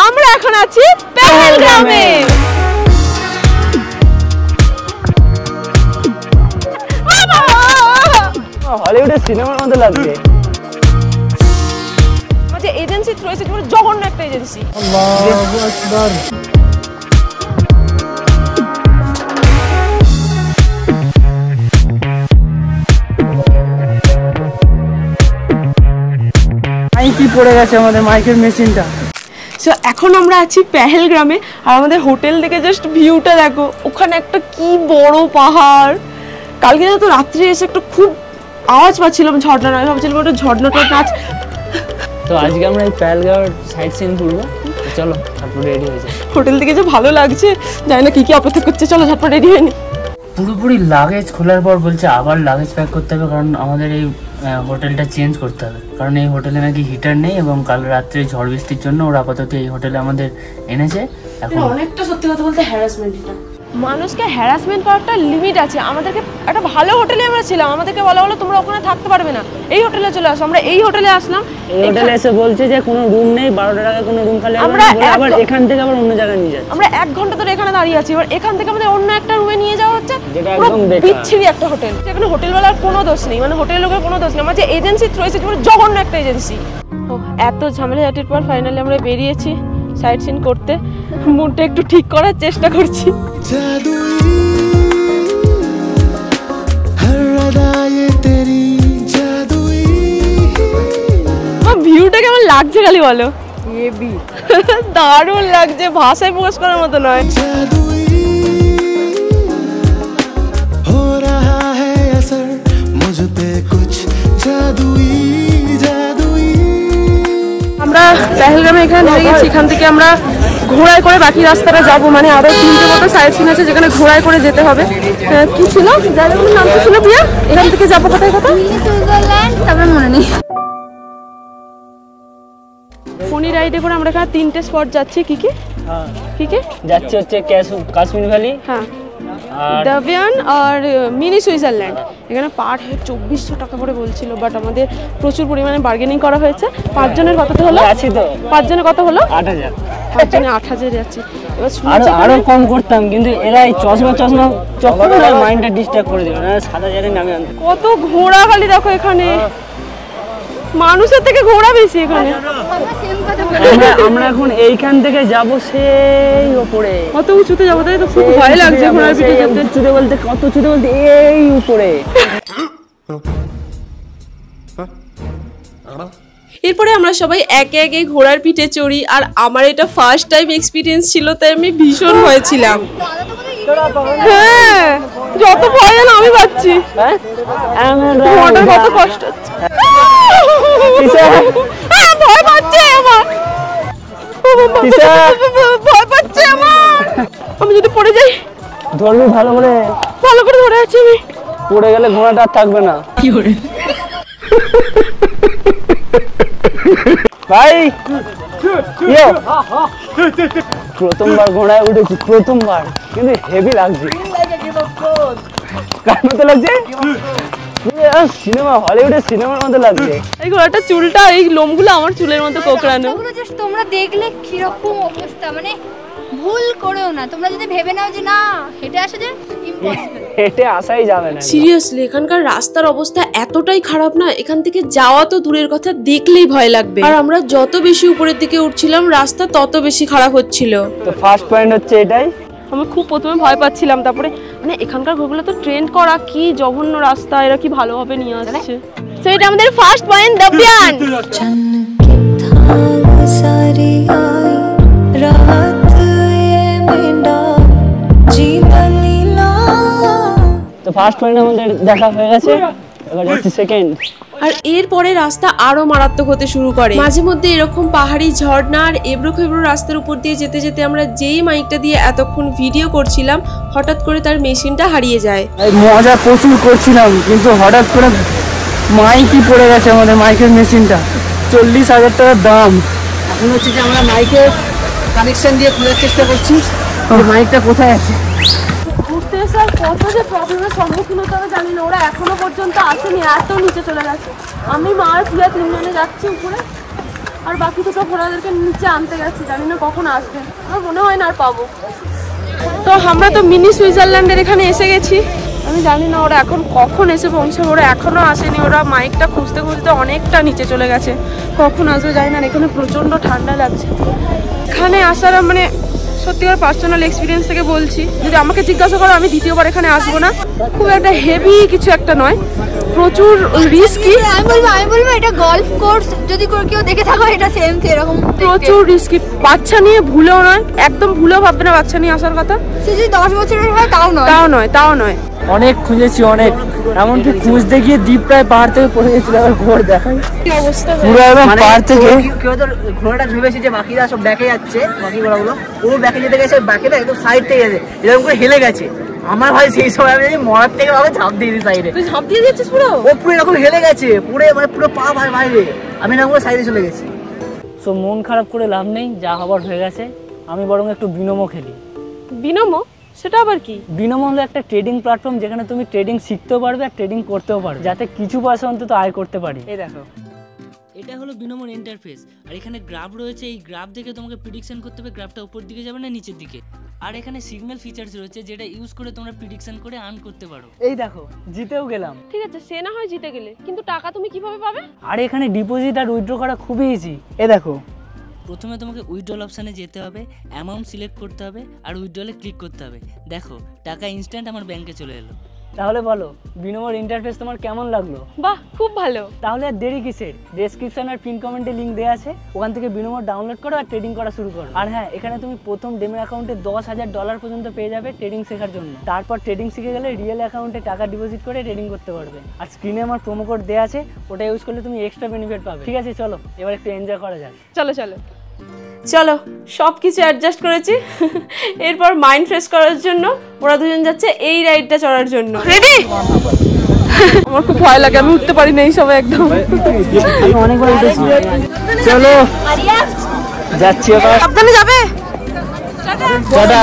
আমরা এখন আছি পেহেলগ্রামে। হলিউডের সিনেমার মতো লাগছে। যে এজেন্সি থ্রু এসে জঘন্য একটা এজেন্সি। আল্লাহু আকবার। মাইকই পড়ে গেছে আমাদের মাইকের মেশিনটা। সো এখন আমরা আছি পেহেলগ্রামে আর আমাদের হোটেল থেকে জাস্ট ভিউটা দেখো, ওখানে একটা কি বড় পাহাড়। কালকে তো রাত্রে এসে একটা খুব আওয়াজ পাচ্ছিলাম ঝর্ণা, আমি ভাবছিলাম ওটা ঝর্ণাটা নাচ। তো আজকে আমরা এই পেহেলগাঁওয়ের সাইট সিন ঘুরবো, চলো তারপর রেডি হয়ে যাই। হোটেল থেকে যে ভালো লাগছে, জানি না কি কি অপেক্ষা করছে, চলো ঝটপট রেডি হয়ে নি। পুরোপুরি লাগেজ খোলার পর বলছে আবার লাগেজ প্যাক করতে হবে, কারণ আমাদের এই হোটেলটা চেঞ্জ করতে হবে, কারণ এই হোটেলে নাকি হিটার নেই এবং কাল রাত্রে ঝড় বৃষ্টির জন্য ওরা আপাতত এই হোটেলে আমাদের এনেছে। এখন অনেকটা সত্যি কথা বলতে হ্যারাসমেন্ট। এটা মানুষকে হ্যারাসমেন্ট করাটা লিমিট আছে। আমাদেরকে একটা ভালো হোটেলে আমরা ছিলাম, আমাদেরকে বলা হলো তোমরা ওখানে থাকতে পারবে না, এই হোটেলে চলে আসো। আমরা এই হোটেলে আসলাম, এই হোটেলে এসে বলছে যে কোনো রুম নেই, 12টার আগে কোনো রুম খালি আমরা আবার এখান থেকে আবার অন্য জায়গায় নিয়ে যাচ্ছে। আমরা 1 ঘন্টা ধরে এখানে দাঁড়িয়ে আছি, এবার এখান থেকে আমাদের অন্য একটা রুমে নিয়ে যাওয়া হচ্ছে, যেটা একদম বিচ্ছিরি একটা হোটেল। সেখানে হোটেলওয়ালার কোনো দোষ নেই, মানে হোটেলের লোকের কোনো দোষ নেই, আমার যে এজেন্সি থ্রু এসে জঘন্য একটা এজেন্সি। ও এত ঝামেলাঝাটির পর ফাইনালি আমরা বেরিয়েছি সাইট সিন করতে। মুডটা একটু ঠিক করার চেষ্টা করছি। ভিউটা কেমন লাগছে খালি বলো। দারুণ লাগছে, ভাষায় প্রকাশ করার মতো নয়। আমরা পেহেলগ্রামে এখানে নেমে গেছি, এখান থেকে আমরা ঘোড়ায় করে বাকি রাস্তাটা যাবো, মানে আরো 3টে মতো সাইট সিন আছে যেখানে ঘোড়ায় করে যেতে হবে। কি ছিল জায়গাগুলোর নাম কি ছিল প্রিয়া? এখান থেকে যাবো কোথায় কোথায় সুইজারল্যান্ড, তারপর মনে নেই। ফোনি রাইডে করে আমরা এখানে 3টে স্পট যাচ্ছি। কি কি কি কি যাচ্ছে হচ্ছে কাশ্মীর ভ্যালি, হ্যাঁ, দাভিয়ান আর মিনি সুইজারল্যান্ড। এখানে পার হেড 2400 টাকা করে বলছিল, বাট আমাদের প্রচুর পরিমাণে বার্গেনিং করা হয়েছে। 5 জনের কত হলো? আছি তো 5 জনের কত হলো? 8000। 5 জনে 8000 যাচ্ছে। এবার আরো কম করতাম, কিন্তু এরা এই চশমা চক্করে মাইন্ডটা ডিস্টার্ব করে দিল না। 7000 নামে আনতে কত ঘোড়া খালি দেখো এখানে, মানুষের থেকে ঘোড়া বেশি এখানে। আমরা এখন এইখান থেকে যাব সেই উপরে, কত উঁচুতে যাবো, তাই তো খুব ভয় লাগছে ঘোড়ার পিঠে যেতে। উঁচুতে বলতে কত উঁচুতে বলতে এই উপরে। এরপরে আমরা সবাই একে একে ঘোড়ার পিঠে চড়ি, আর আমার এটা ফার্স্ট টাইম এক্সপিরিয়েন্স ছিল, তাই আমি ভীষণ হয়েছিলাম। হ্যাঁ, যত ভয় না আমি পাচ্ছি, কত কষ্ট হচ্ছে, ভয় পাচ্ছে আমার, ভয় পাচ্ছে আমার। আমি যদি পড়ে যাই, ধরবি ভালো করে ধরে আছি আমি, পড়ে গেলে ঘোড়াটা আর থাকবে না। কি করে ভাই, প্রথমবার ঘোড়ায় উঠেছি, প্রথমবার, কিন্তু হেভি লাগছে। কার মতো লাগছে? সিনেমা, হলিউডের সিনেমার মতো লাগছে। এই ঘোড়াটা চুলটা, এই লোমগুলো আমার চুলের মতো কোকড়ানো। তোমরা দেখলে কিরকম অবস্থা, মানে ভুল করেও না, তোমরা যদি ভেবে নাও যে না হেঁটে আসা যায়, ইম্পসিবল, হেঁটে আসাই যাবে না। সিরিয়াসলি এখানকার রাস্তার অবস্থা এতটাই খারাপ না, এখান থেকে যাওয়া তো দূরের কথা, দেখলেই ভয় লাগবে। আর আমরা যত বেশি উপরের দিকে উঠছিলাম রাস্তা তত বেশি খারাপ হচ্ছিল। তো ফার্স্ট পয়েন্ট হচ্ছে এটাই। আমি খুব প্রথমে ভয় পাচ্ছিলাম, তারপরে মানে এখানকার ঘরগুলো তো ট্রেন্ড করা, কি জঘন্য রাস্তা, এরা কি ভালোভাবে নিয়ে আসছে। তো এটা আমাদের ফার্স্ট পয়েন্ট, দাভিয়ান। তো ফার্স্ট পয়েন্ট আমাদের দেখা হয়ে গেছে, এবার যাচ্ছি সেকেন্ড। আর এরপরে রাস্তা আরো মারাত্মক হতে শুরু করে, মাঝে মধ্যে এরকম পাহাড়ি ঝর্ণা আর এবড়ো খেবড়ো রাস্তার উপর দিয়ে যেতে যেতে আমরা যেই মাইকটা দিয়ে এতক্ষণ ভিডিও করছিলাম, হঠাৎ করে তার মেশিনটা হারিয়ে যায়। মজা প্রচুর করছিলাম, কিন্তু হঠাৎ করে মাইকই পড়ে গেছে আমাদের মাইকের মেশিনটা, 40,000 টাকার দাম। এখন হচ্ছে যে আমরা মাইকের কানেকশন দিয়ে খোঁজার চেষ্টা করছি, মাইকটা কোথায় আছে। ঘুরতে এসে আর কত যে প্রবলেমের সম্মুখীন হতে হবে জানি না, ওরা এখনো পর্যন্ত আসেনি, এত নিচে চলে গেছে। আমি মা আর প্রিয়া 3 জনে যাচ্ছি উপরে। আর বাকি দুটো ঘোড়াদেরকে নিচে আনতে গেছি, জানি না কখন আসবে, আমার মনে হয় না আর পাবো। তো আমরা তো মিনি সুইজারল্যান্ডের এখানে এসে গেছি, আমি জানি না ওরা এখন কখন এসে পৌঁছাবে, ওরা এখনো আসেনি, ওরা মাইকটা খুঁজতে খুঁজতে অনেকটা নিচে চলে গেছে, কখন আসবে জানি না। এখানে প্রচণ্ড ঠান্ডা লাগছে, এখানে আসার মানে সত্যিকার পার্সোনাল এক্সপিরিয়েন্স থেকে বলছি, যদি আমাকে জিজ্ঞাসা করো আমি দ্বিতীয়বার এখানে আসবো না। খুব একটা হেভি কিছু একটা নয়, প্রচুর রিস্কি। আমি বলবো এটা গলফ কোর্স, যদি কেউ দেখে থাকো এটা সেম এরকম প্রচুর রিস্কি। বাচ্চা নিয়ে ভুলেও নয়, একদম ভুলেও ভাববে না বাচ্চা নিয়ে আসার কথা। সে যদি 10 বছরের হয় তাও নয়। অনেক খুঁজেছি, অনেক, এমনকি খুঁজতে গিয়ে দ্বীপ প্রায় পাহাড় থেকে পড়ে গেছিল। আবার ঘোড় দেখাই কি অবস্থা, পুরো একদম পাহাড় থেকে। কেউ তো ঘোড়াটা ভেবেছে যে বাকিরা সব ব্যাকে যাচ্ছে, বাকি ঘোড়াগুলো ও ব্যাকে যেতে গেছে, ব্যাকেটা একদম সাইড থেকে গেছে, এরকম করে হেলে গেছে। আমার ভাই সেই সময় আমি মরার থেকে ভাবে ঝাঁপ দিয়ে দিই সাইডে। তুই ঝাঁপ দিয়ে দিচ্ছিস পুরো? ও পুরো এরকম হেলে গেছে, পুরো মানে পুরো পা বাইরে, আমি না পুরো সাইডে চলে গেছি। সো মন খারাপ করে লাভ নেই, যা হবার হয়ে গেছে। আমি বরং একটু বিনোমো খেলি। বিনোমো? সেটা আবার কি? বিনোমো হলো একটা ট্রেডিং প্ল্যাটফর্ম, যেখানে তুমি ট্রেডিং শিখতেও পারবে আর ট্রেডিং করতেও পারবে, যাতে কিছু পয়সা অন্তত আয় করতে পারি। এই দেখো, এটা হলো বিনোমোর ইন্টারফেস, আর এখানে গ্রাফ রয়েছে। এই গ্রাফ দেখে তোমাকে প্রিডিকশন করতে হবে গ্রাফটা উপর দিকে যাবে না নিচের দিকে। আর এখানে সিগন্যাল ফিচার্স রয়েছে, যেটা ইউজ করে তোমরা প্রিডিকশন করে আর্ন করতে পারো। এই দেখো, জিতেও গেলাম। ঠিক আছে, সে না হয় জিতে গেলে, কিন্তু টাকা তুমি কিভাবে পাবে? আর এখানে ডিপোজিট আর উইথড্র করা খুবই ইজি। এই দেখো, প্রথমে তোমাকে উইথড্রল অপশানে যেতে হবে, অ্যামাউন্ট সিলেক্ট করতে হবে, আর উইথড্রলে ক্লিক করতে হবে। দেখো টাকা ইনস্ট্যান্ট আমার ব্যাংকে চলে এলো। তাহলে বলো বিনোমোর ইন্টারফেস তোমার কেমন লাগলো? বাহ, খুব ভালো। তাহলে আর দেরি কিসের? ডেসক্রিপশন আর পিন কমেন্টে লিংক দেওয়া আছে, ওখান থেকে বিনোমোর ডাউনলোড করো আর ট্রেডিং করা শুরু করো। আর হ্যাঁ, এখানে তুমি প্রথম ডেমো অ্যাকাউন্টে $10,000 পর্যন্ত পেয়ে যাবে ট্রেডিং শেখার জন্য। তারপর ট্রেডিং শিখে গেলে রিয়েল অ্যাকাউন্টে টাকা ডিপোজিট করে ট্রেডিং করতে পারবে। আর স্ক্রিনে আমার প্রোমো কোড দেওয়া আছে, ওটা ইউজ করলে তুমি এক্সট্রা বেনিফিট পাবে। ঠিক আছে, চলো এবার একটু এনজয় করা যাক। চলো সব কিছু অ্যাডজাস্ট করেছি, এরপর মাইন্ড ফ্রেশ করার জন্য ওরা দুজন যাচ্ছে এই রাইডটা চড়ার জন্য। রেডি? আমার খুব ভয় লাগে, আমি উঠতে পারি না এই সবাই একদম। অনেকবার উঠেছি, চলো যাচ্ছি এবার। সাবধানে যাবে। টাটা।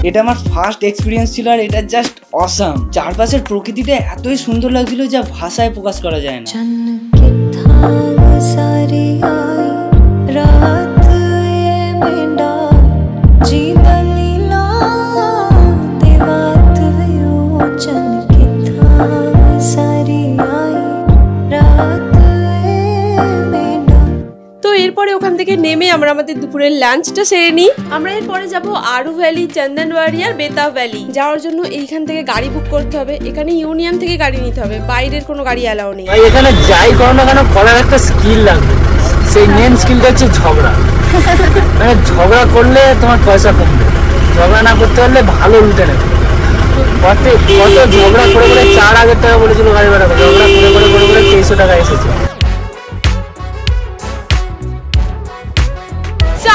এটা আমার ফার্স্ট এক্সপিরিয়েন্স ছিল, আর এটা জাস্ট অসাম। চারপাশের প্রকৃতিটা এতই সুন্দর লাগছিল যা ভাষায় প্রকাশ করা যায় না। এরপরে ওখান থেকে নেমে আমরা আমাদের দুপুরের লাঞ্চটা সেরে নিই। আমরা এরপরে যাব আরু ভ্যালি, চন্দনওয়াড়ি আর বেতাব ভ্যালি। যাওয়ার জন্য এইখান থেকে গাড়ি বুক করতে হবে, এখানে ইউনিয়ন থেকে গাড়ি নিতে হবে, বাইরের কোনো গাড়ি অ্যালাউ নেই। এখানে যাই করো না কেন, করার একটা স্কিল লাগবে, সেই মেন স্কিলটা হচ্ছে ঝগড়া। মানে ঝগড়া করলে তোমার পয়সা কমবে, ঝগড়া না করতে পারলে ভালো লুটে নেবে। কত ঝগড়া করে 4,000 টাকা বলেছিল গাড়ি ভাড়া, ঝগড়া করে 2300 টাকা এসেছে।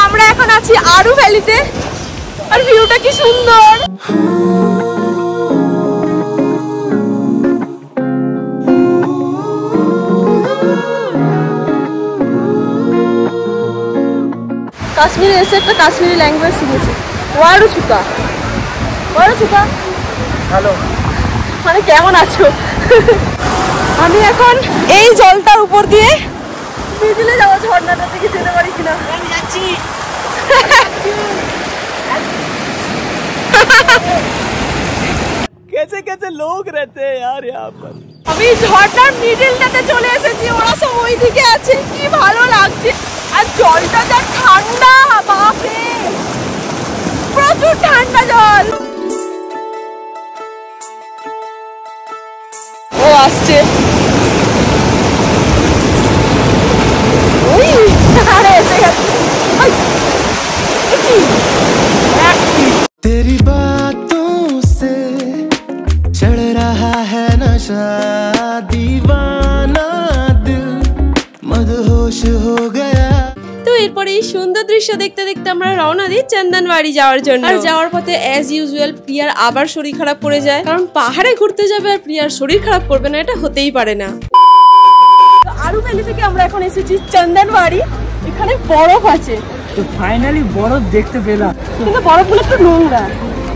আমরা এখন আছি আরু ভ্যালিতে, আর ভিউটা কি সুন্দর। কাশ্মীরে এসে একটা কাশ্মীরি ল্যাঙ্গুয়েজ শিখেছি, ওয়ারু চুকা। হ্যালো, মানে কেমন আছো? আমি এখন এই জলটার উপর দিয়ে মিডিলে যাবো, ঝর্ণাটা থেকে যেতে পারি কিনা। আমি যাচ্ছি। कैसे लोग रहते हैं यार यहाँ पर। আমি ঝর্ণার মিডিলটাতে চলে এসেছি, ওরা সব ওই দিকে আছে, কি ভালো লাগছে। আর জলটা যা ঠান্ডা, বাপরে প্রচুর ঠান্ডা জল। ও আসছে, ওই আরে এসে গেছে। तेरी बातों से चढ़ रहा है नशा, दीवाना दिल मदहोश हो गया। তো এরপরে এই সুন্দর দৃশ্য দেখতে দেখতে আমরা রওনা দিই চন্দনওয়াড়ি যাওয়ার জন্য। আর যাওয়ার পথে অ্যাজ ইউজুয়াল প্রিয়ার আবার শরীর খারাপ করে যায়, কারণ পাহাড়ে ঘুরতে যাবে আর প্রিয়ার শরীর খারাপ করবে না, এটা হতেই পারে না। আরু ভ্যালি থেকে আমরা এখন এসেছি চন্দনওয়াড়ি। এখানে বরফ আছে। তো ফাইনালি বরফ দেখতে পেলাম, কিন্তু বরফগুলো একটু নোংরা।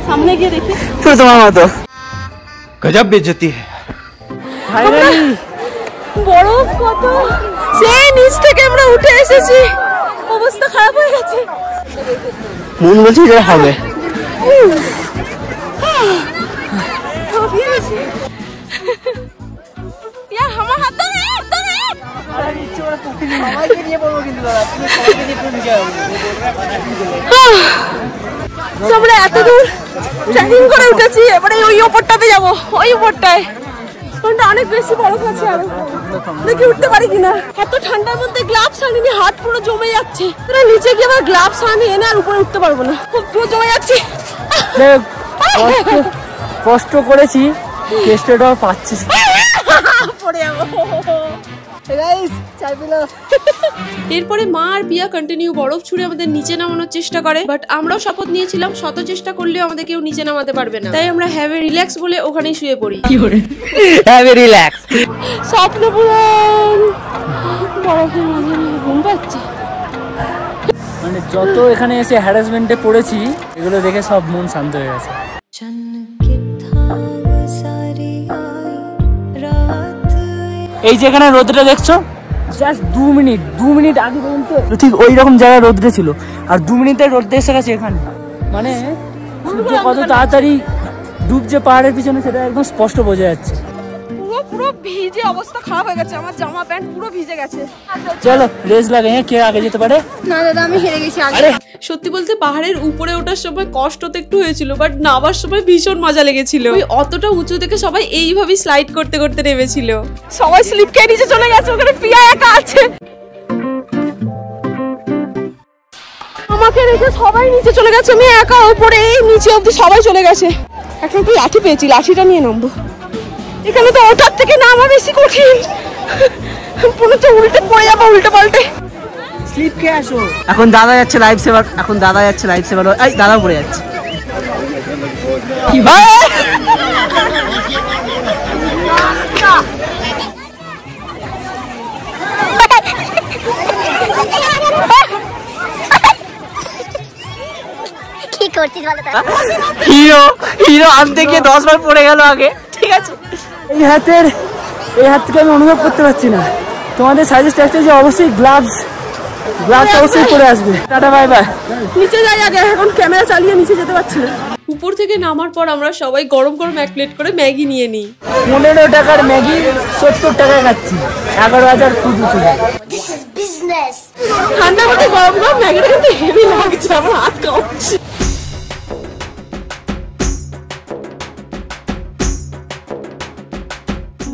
সামনে গিয়ে দেখি। তোমার মতো गजब बेइज्जती है। ফাইনালি বরফ কত, সেই নিচ থেকে আমরা উঠে এসেছি, অবস্থা খারাপ হয়ে গেছে। মন বলছে যে হবে। यार আমার হাত ধরে সবাইকে নিয়ে পড়বো কিন্তু দাদা, তুমি সবাইকে নিয়ে পড়ে যাও। আমরা এত দূর ট্রেকিং করে উঠেছি, এবারে ওই উপরটাতে যাবো, ওই উপরটায় ওখানটা অনেক বেশি বরফ আছে। আরো দেখি উঠতে পারি কিনা। এত ঠান্ডার মধ্যে গ্লাভস আনিনি, হাত পুরো জমে যাচ্ছে। তোরা নিচে গিয়ে আবার গ্লাভস আনি এনে আর উপরে উঠতে পারবো না, খুব পুরো জমে যাচ্ছে। কষ্ট করেছি, কেষ্টটাও পাচ্ছি। পড়ে যাবো। এরপরে মা আর পিয়া কন্টিনিউ বরফ ছুঁড়ে আমাদের নিচে নামানোর চেষ্টা করে, বাট আমরাও শপথ নিয়েছিলাম শত চেষ্টা করলেও আমাদের কেউ নিচে নামাতে পারবে না, তাই আমরা হ্যাভ এ রিল্যাক্স বলে ওখানেই শুয়ে পড়ি। Have a relax. স্বপ্ন পূরণ। বরফের মাঝে ঘুম পাচ্ছে। মানে যত এখানে এসে হ্যারাসমেন্টে পড়েছি, এগুলো দেখে সব মন শান্ত হয়ে গেছে। এই যেখানে রোদটা দেখছো, জাস্ট 2 মিনিট আগে পর্যন্ত ঠিক ওই রকম জায়গায় রোদটা ছিল, আর 2 মিনিটের রোদ এসে গেছে এখানে। মানে সূর্য কত তাড়াতাড়ি ডুবছে পাহাড়ের পিছনে, সেটা একদম স্পষ্ট বোঝা যাচ্ছে। পুরো ভিজে অবস্থা খারাপ হয়ে গেছে, আমার জামা প্যান্ট পুরো ভিজে গেছে। চলো রেস লাগে, কে আগে যেতে পারে। না দাদা আমি হেরে গেছি আগে। সত্যি বলতে পাহাড়ের উপরে ওঠার সময় কষ্ট তো একটু হয়েছিল, বাট নামার সময় ভীষণ মজা লেগেছিল। ওই অতটা উঁচু থেকে সবাই এইভাবেই স্লাইড করতে করতে নেমেছিল, সবাই স্লিপ খেয়ে নিচে চলে গেছে। ওখানে পিয়া একা আছে, আমাকে রেখে সবাই নিচে চলে গেছে, আমি একা উপরে। এই নিচে অব্দি সবাই চলে গেছে। এখন তুই লাঠি পেয়েছি, লাঠিটা নিয়ে নামবো। এখানে তো ওঠার থেকে নামা বেশি কঠিন, পুরো তো উল্টে পড়ে যাবো, উল্টে পাল্টে। স্লিপ খেয়ে আসো। এখন দাদা যাচ্ছে লাইফ সেভার, এই দাদা পড়ে যাচ্ছে। কি করছিস বলো তো? হিরো আনতে গিয়ে 10 বার পড়ে গেল আগে। ঠিক আছে, এই হাত থেকে আমি অনুভব করতে পারছি না। তোমাদের সাজেস্ট একটা যে অবশ্যই গ্লাভস অবশ্যই পরে আসবে। Tata bye bye. নিচে যাই আগে, এখন ক্যামেরা চালিয়ে নিচে যেতে পারছি না। উপর থেকে নামার পর আমরা সবাই গরম গরম 1 প্লেট করে ম্যাগি নিয়ে নিই। 15 টাকার ম্যাগি 70 টাকায় খাচ্ছি, 11,000 ফুট উঁচু। ঠান্ডার মধ্যে গরম গরম ম্যাগিটা কিন্তু হেভি লাগছে, আমার হাত কাঁপছে।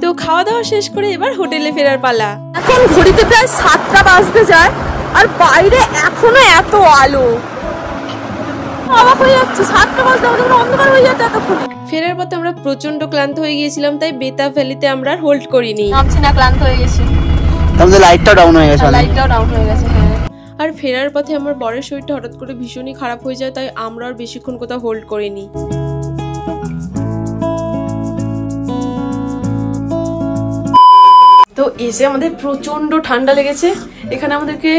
তো খাওয়া দাওয়া শেষ করে এবার হোটেলে ফেরার পালা। এখন ঘড়িতে প্রায় 7টা বাজতে যায়, আর বাইরে এখনো এত আলো। অবাক হয়ে যাচ্ছে, 7টা বাজতে আমাদের অন্ধকার হয়ে যেত এতক্ষণে। ফেরার পথে আমরা প্রচন্ড ক্লান্ত হয়ে গিয়েছিলাম, তাই বেতাব ভ্যালিতে আমরা হোল্ড করিনি। নামছি না, ক্লান্ত হয়ে গেছি। আমাদের লাইটটাও ডাউন হয়ে গেছে। আর ফেরার পথে আমার বরের শরীরটা হঠাৎ করে ভীষণই খারাপ হয়ে যায়, তাই আমরা আর বেশিক্ষণ কোথাও হোল্ড করিনি। তো এসে আমাদের প্রচন্ড ঠান্ডা লেগেছে। এখানে আমাদেরকে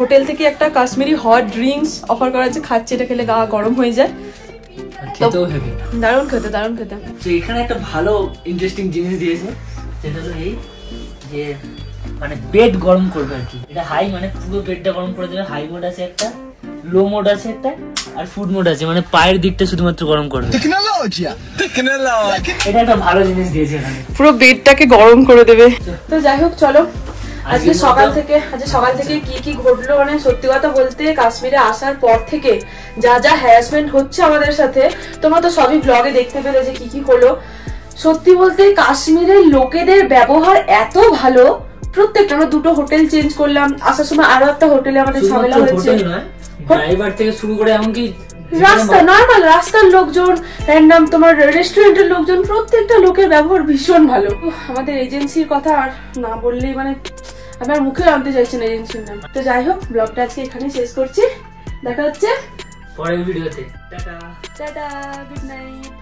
হোটেল থেকে একটা কাশ্মীরি হট ড্রিঙ্কস অফার করা আছে, খাচ্ছে, এটা খেলে গা গরম হয়ে যায়। খেতেও হেভি, দারুণ খেতে। তো এখানে একটা ভালো ইন্টারেস্টিং জিনিস দিয়েছে, সেটা হলো এই যে মানে বেড গরম করবে আর কি। এটা হাই, মানে পুরো বেডটা গরম করে দেবে। হাই মোড আছে একটা, লো মোড আছে একটা, আর ফুড মোড আছে, মানে পায়ের দিকটা শুধুমাত্র গরম করবে। এটা একটা ভালো জিনিস দিয়েছে এখানে, পুরো বেডটাকে গরম করে দেবে। তো যাই হোক, চলো আজকে সকাল থেকে কি ঘটলো, মানে সত্যি কথা বলতে কাশ্মীরে আসার পর থেকে যা যা হ্যারাসমেন্ট হচ্ছে আমাদের সাথে, তোমরা তো সবই ব্লগে দেখতে পেলে যে কি হলো। সত্যি বলতে কাশ্মীরের লোকেদের ব্যবহার এত ভালো। প্রত্যেকটা, আমরা 2টো হোটেল চেঞ্জ করলাম, আসার সময় আরো একটা হোটেলে আমাদের ঝামেলা হয়েছে। ড্রাইভার থেকে শুরু করে এমনকি নর্মাল রাস্তার লোকজন, র্যান্ডম তোমার রেস্টুরেন্টের লোকজন, প্রত্যেকটা লোকের ব্যবহার ভীষণ ভালো। আমাদের এজেন্সির কথা আর না বললেই মানে আমার মুখে আনতে চাইছেন এজেন্সির নাম। তো যাই হোক, ব্লগটা আজকে এখানে শেষ করছি, দেখা হচ্ছে পরের ভিডিওতে। Tata, good night.